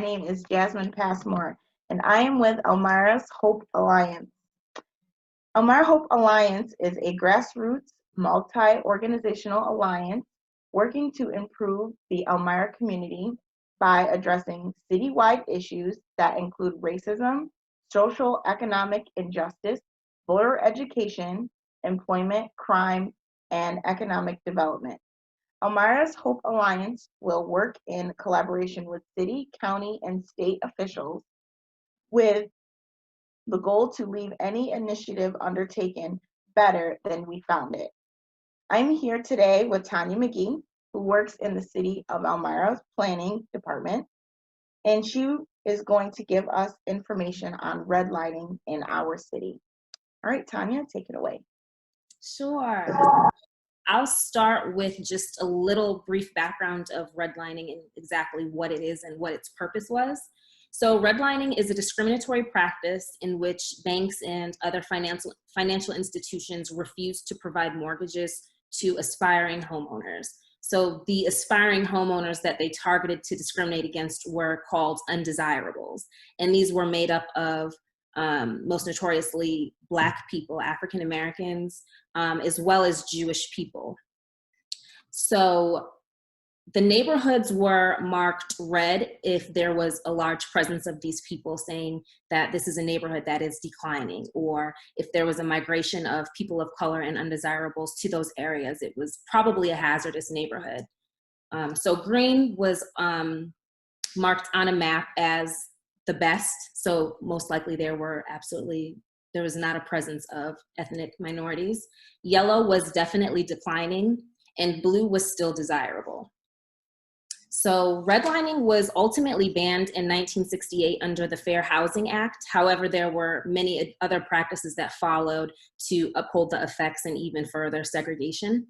name is Jasmine Passmore, and I am with Elmira's Hope Alliance. Elmira Hope Alliance is a grassroots, multi-organizational alliance working to improve the Elmira community by addressing citywide issues that include racism, social economic injustice, voter education, employment, crime, and economic development. Elmira's Hope Alliance will work in collaboration with city, county, and state officials with the goal to leave any initiative undertaken better than we found it. I'm here today with Tanya McGee, who works in the City of Elmira's Planning Department, and she is going to give us information on redlining in our city. All right, Tanya, take it away. Sure. I'll start with just a little brief background of redlining and exactly what it is and what its purpose was. So redlining is a discriminatory practice in which banks and other financial institutions refuse to provide mortgages to aspiring homeowners. So the aspiring homeowners that they targeted to discriminate against were called undesirables. And these were made up of most notoriously Black people, African Americans, as well as Jewish people. So the neighborhoods were marked red if there was a large presence of these people saying that this is a neighborhood that is declining, or if there was a migration of people of color and undesirables to those areas, it was probably a hazardous neighborhood. So green was marked on a map as the best, so most likely there was not a presence of ethnic minorities. Yellow was definitely declining, and blue was still desirable. So redlining was ultimately banned in 1968 under the Fair Housing Act. However, there were many other practices that followed to uphold the effects and even further segregation.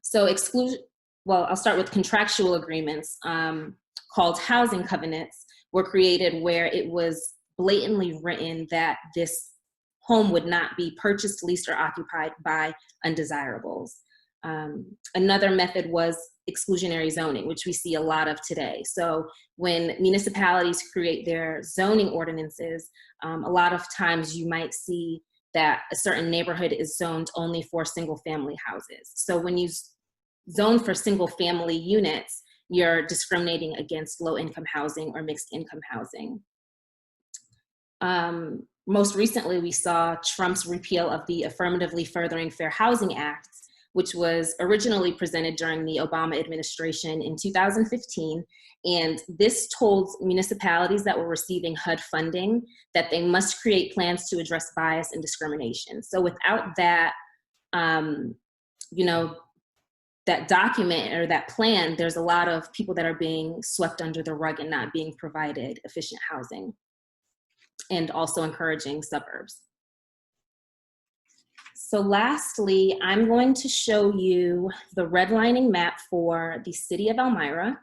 So I'll start with contractual agreements called housing covenants were created where it was blatantly written that this home would not be purchased, leased, or occupied by undesirables. Another method was exclusionary zoning, which we see a lot of today. So when municipalities create their zoning ordinances, a lot of times you might see that a certain neighborhood is zoned only for single family houses. So when you zone for single family units, you're discriminating against low income housing or mixed income housing. Most recently, we saw Trump's repeal of the Affirmatively Furthering Fair Housing Act, which was originally presented during the Obama administration in 2015. And this told municipalities that were receiving HUD funding that they must create plans to address bias and discrimination. So without that, that document or that plan, there's a lot of people that are being swept under the rug and not being provided efficient housing, and also encouraging suburbs. So lastly, I'm going to show you the redlining map for the city of Elmira.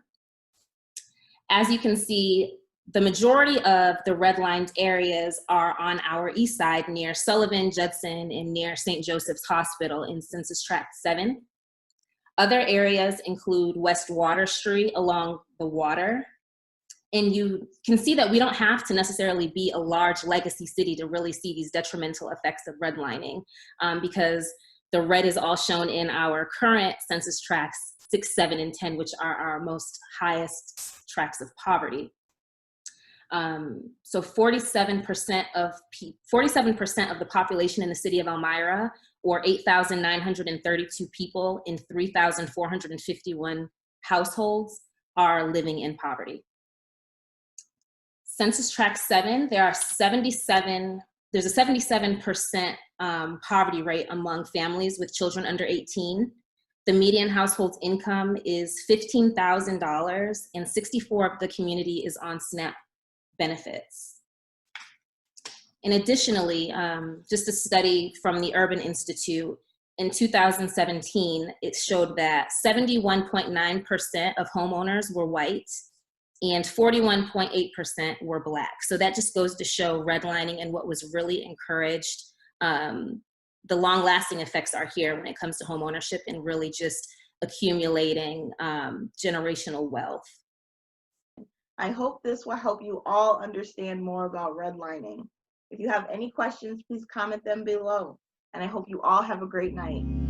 As you can see, the majority of the redlined areas are on our east side near Sullivan, Judson, and near St. Joseph's Hospital in Census Tract 7. Other areas include West Water Street along the water. And you can see that we don't have to necessarily be a large legacy city to really see these detrimental effects of redlining, because the red is all shown in our current census tracts 6, 7, and 10, which are our most highest tracts of poverty. So 47% of the population in the city of Elmira, or 8,932 people in 3,451 households, are living in poverty. Census Tract 7, there's a 77% poverty rate among families with children under 18. The median household income is $15,000, and 64% of the community is on SNAP benefits. And additionally, just a study from the Urban Institute in 2017, it showed that 71.9% of homeowners were white and 41.8% were Black. So that just goes to show redlining and what was really encouraged. The long-lasting effects are here when it comes to home ownership and really just accumulating generational wealth. I hope this will help you all understand more about redlining. If you have any questions, please comment them below. And I hope you all have a great night.